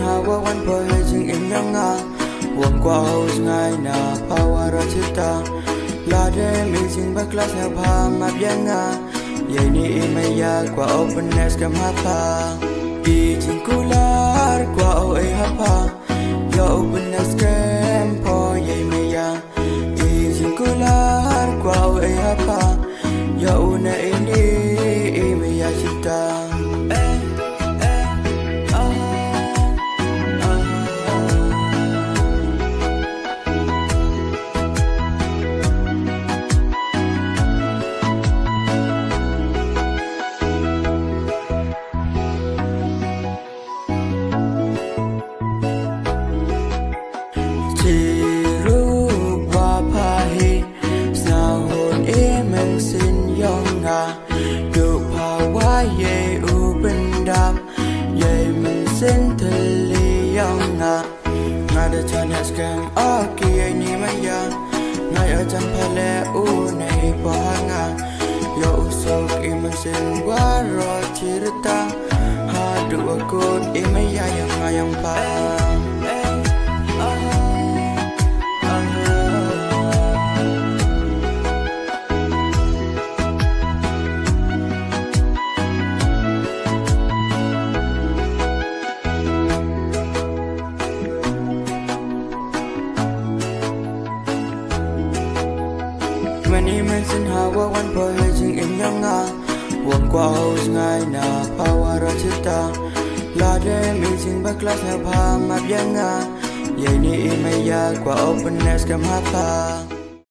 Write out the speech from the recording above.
hawa wan po hejing in yanga wong kwa house ngai na power chita la de amazing ba class na pha ma byanga yai ni imaya kwa openness kam hapa i jingular kwa o ai hapa ya openness kam po yai maya i jingular kwa o ai hapa ya una ini imaya chita Ngada chanya scam aki ai ni maya ngai ajan phale u nei pahanga yo usok imasin waro chirta hadu akun imaya yang ngayang pa Many mention hawa wan po hejing in yanga wong kwa house ngai na power chita la de amazing ba class na pha ma byanga yai ni imaya kwa openness kam hapa